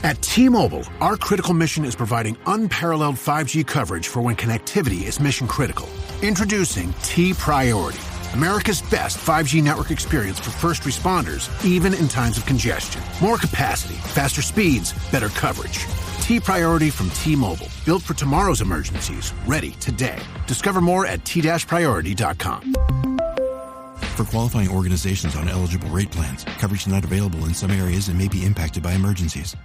At T-Mobile, our critical mission is providing unparalleled 5G coverage for when connectivity is mission critical. Introducing T-Priority, America's best 5G network experience for first responders, even in times of congestion. More capacity, faster speeds, better coverage. T-Priority from T-Mobile, built for tomorrow's emergencies, ready today. Discover more at t-priority.com. For qualifying organizations on eligible rate plans, coverage not available in some areas and may be impacted by emergencies.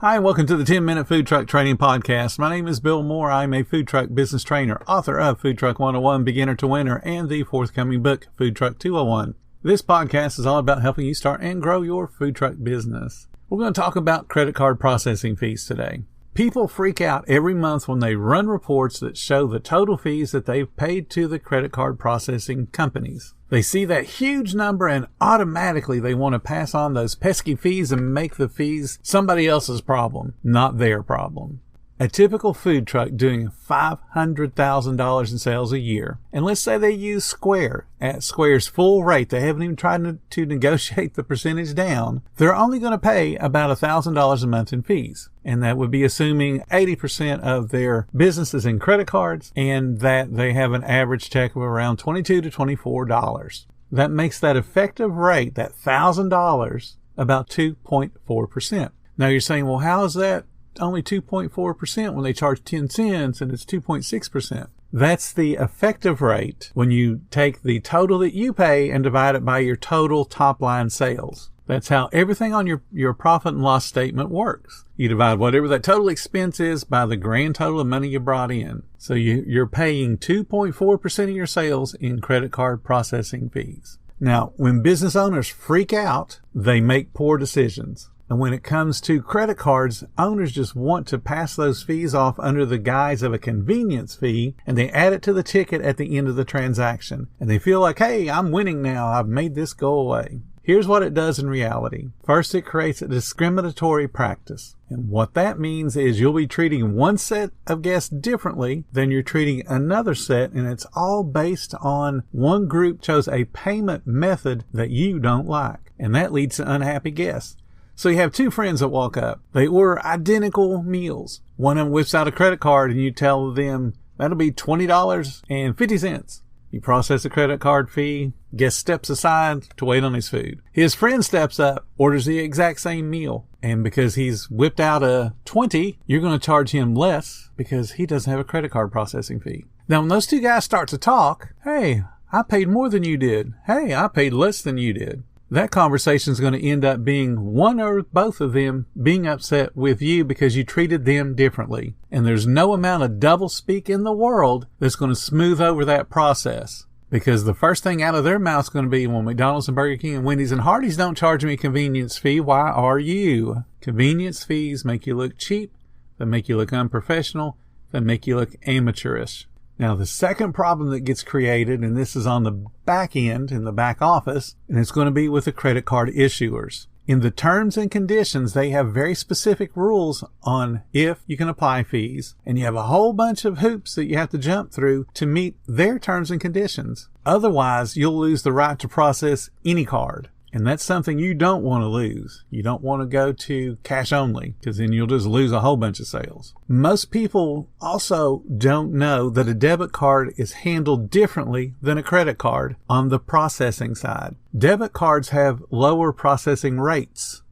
Hi, and welcome to the 10-Minute Food Truck Training Podcast. My name is Bill Moore. I'm a food truck business trainer, author of Food Truck 101, Beginner to Winner, and the forthcoming book, Food Truck 201. This podcast is all about helping you start and grow your food truck business. We're going to talk about credit card processing fees today. People freak out every month when they run reports that show the total fees that they've paid to the credit card processing companies. They see that huge number and automatically they want to pass on those pesky fees and make the fees somebody else's problem, not their problem. A typical food truck doing $500,000 in sales a year, and let's say they use Square at Square's full rate, they haven't even tried to negotiate the percentage down, they're only going to pay about $1,000 a month in fees. And that would be assuming 80% of their business is in credit cards and that they have an average check of around $22 to $24. That makes that effective rate, that $1,000, about 2.4%. Now you're saying, well, how is that only 2.4% when they charge 10 cents and it's 2.6%? That's the effective rate when you take the total that you pay and divide it by your total top line sales. That's how everything on your profit and loss statement works. You divide whatever that total expense is by the grand total of money you brought in. So you're paying 2.4% of your sales in credit card processing fees. Now, when business owners freak out, they make poor decisions. And when it comes to credit cards, owners just want to pass those fees off under the guise of a convenience fee, and they add it to the ticket at the end of the transaction. And they feel like, hey, I'm winning now. I've made this go away. Here's what it does in reality. First, it creates a discriminatory practice. And what that means is you'll be treating one set of guests differently than you're treating another set, and it's all based on one group chose a payment method that you don't like. And that leads to unhappy guests. So you have two friends that walk up. They order identical meals. One of them whips out a credit card and you tell them that'll be $20.50. You process a credit card fee. Guest steps aside to wait on his food. His friend steps up, orders the exact same meal. And because he's whipped out a 20, you're going to charge him less because he doesn't have a credit card processing fee. Now, when those two guys start to talk, hey, I paid more than you did. Hey, I paid less than you did. That conversation is going to end up being one or both of them being upset with you because you treated them differently. And there's no amount of double speak in the world that's going to smooth over that process. Because the first thing out of their mouth is going to be, well, McDonald's and Burger King and Wendy's and Hardee's don't charge me a convenience fee. Why are you? Convenience fees make you look cheap. They make you look unprofessional. They make you look amateurish. Now, the second problem that gets created, and this is on the back end, in the back office, and it's going to be with the credit card issuers. In the terms and conditions, they have very specific rules on if you can apply fees, and you have a whole bunch of hoops that you have to jump through to meet their terms and conditions. Otherwise, you'll lose the right to process any card. And that's something you don't want to lose. You don't want to go to cash only because then you'll just lose a whole bunch of sales. Most people also don't know that a debit card is handled differently than a credit card on the processing side. Debit cards have lower processing rates.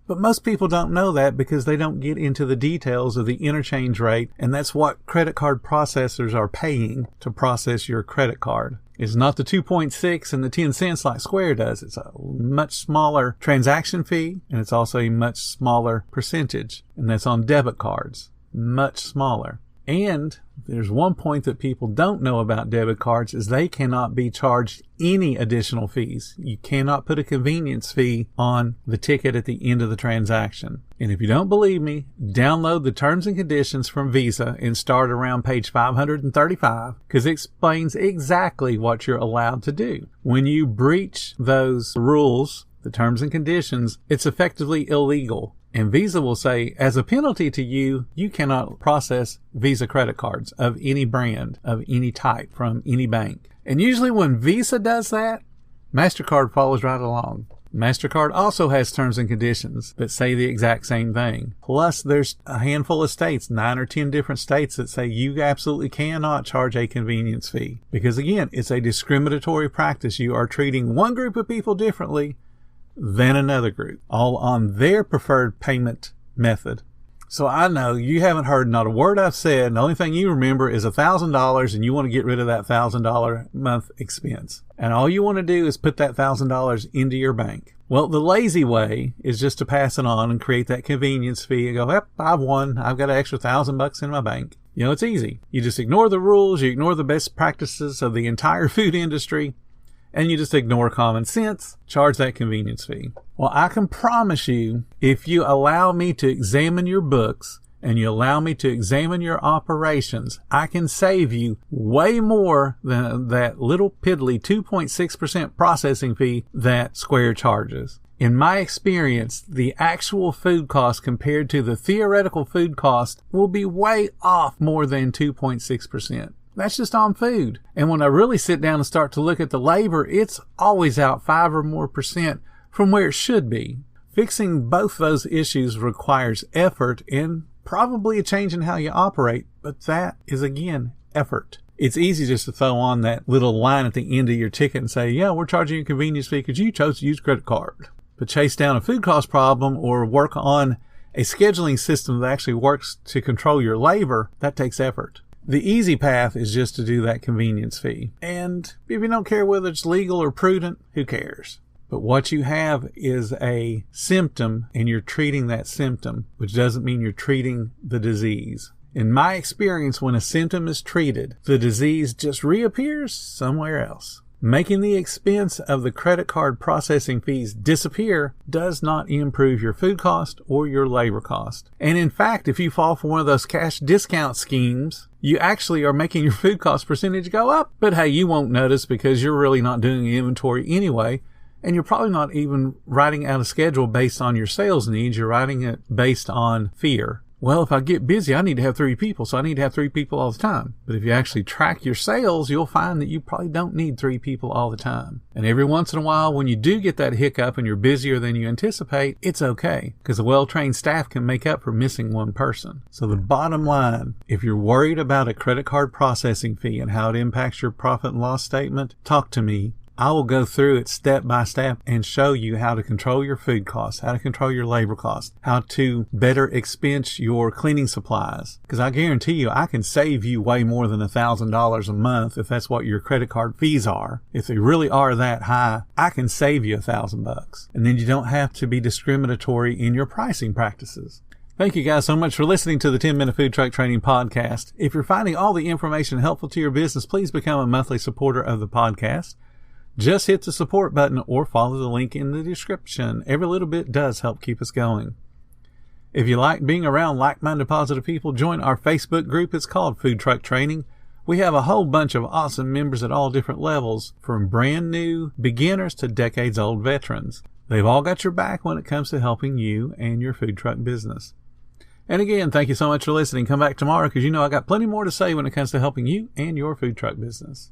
But most people don't know that because they don't get into the details of the interchange rate, and that's what credit card processors are paying to process your credit card. It's not the 2.6 and the 10 cents like Square does. It's a much smaller transaction fee, and it's also a much smaller percentage, and that's on debit cards. Much smaller. And there's one point that people don't know about debit cards is they cannot be charged any additional fees. You cannot put a convenience fee on the ticket at the end of the transaction. And if you don't believe me, download the terms and conditions from Visa and start around page 535 because it explains exactly what you're allowed to do. When you breach those rules, the terms and conditions, it's effectively illegal. And Visa will say, as a penalty to you, you cannot process Visa credit cards of any brand, of any type, from any bank. And usually when Visa does that, MasterCard follows right along. MasterCard also has terms and conditions that say the exact same thing. Plus, there's a handful of states, 9 or 10 different states, that say you absolutely cannot charge a convenience fee. Because again, it's a discriminatory practice. You are treating one group of people differently than another group, all on their preferred payment method. So I know you haven't heard not a word I've said. The only thing you remember is $1,000 and you want to get rid of that $1,000 month expense. And all you want to do is put that $1,000 into your bank. Well, the lazy way is just to pass it on and create that convenience fee and go, yep, I've won. I've got an extra $1,000 in my bank. You know, it's easy. You just ignore the rules. You ignore the best practices of the entire food industry. And you just ignore common sense, charge that convenience fee. Well, I can promise you, if you allow me to examine your books and you allow me to examine your operations, I can save you way more than that little piddly 2.6% processing fee that Square charges. In my experience, the actual food cost compared to the theoretical food cost will be way off more than 2.6%. That's just on food. And when I really sit down and start to look at the labor, it's always out 5 or more % from where it should be. Fixing both those issues requires effort and probably a change in how you operate, but that is, again, effort. It's easy just to throw on that little line at the end of your ticket and say, yeah, we're charging you a convenience fee because you chose to use credit card. But chase down a food cost problem or work on a scheduling system that actually works to control your labor, that takes effort. The easy path is just to do that convenience fee. And if you don't care whether it's legal or prudent, who cares? But what you have is a symptom and you're treating that symptom, which doesn't mean you're treating the disease. In my experience, when a symptom is treated, the disease just reappears somewhere else. Making the expense of the credit card processing fees disappear does not improve your food cost or your labor cost. And in fact, if you fall for one of those cash discount schemes, you actually are making your food cost percentage go up. But hey, you won't notice because you're really not doing inventory anyway. And you're probably not even writing out a schedule based on your sales needs. You're writing it based on fear. Well, if I get busy, I need to have 3 people, so I need to have 3 people all the time. But if you actually track your sales, you'll find that you probably don't need 3 people all the time. And every once in a while, when you do get that hiccup and you're busier than you anticipate, it's okay, because a well-trained staff can make up for missing one person. So the bottom line, if you're worried about a credit card processing fee and how it impacts your profit and loss statement, talk to me. I will go through it step by step and show you how to control your food costs, how to control your labor costs, how to better expense your cleaning supplies. Because I guarantee you, I can save you way more than $1,000 a month if that's what your credit card fees are. If they really are that high, I can save you $1,000. And then you don't have to be discriminatory in your pricing practices. Thank you guys so much for listening to the 10-Minute Food Truck Training Podcast. If you're finding all the information helpful to your business, please become a monthly supporter of the podcast. Just hit the support button or follow the link in the description. Every little bit does help keep us going. If you like being around like-minded positive people, join our Facebook group. It's called Food Truck Training. We have a whole bunch of awesome members at all different levels, from brand new beginners to decades-old veterans. They've all got your back when it comes to helping you and your food truck business. And again, thank you so much for listening. Come back tomorrow because you know I got plenty more to say when it comes to helping you and your food truck business.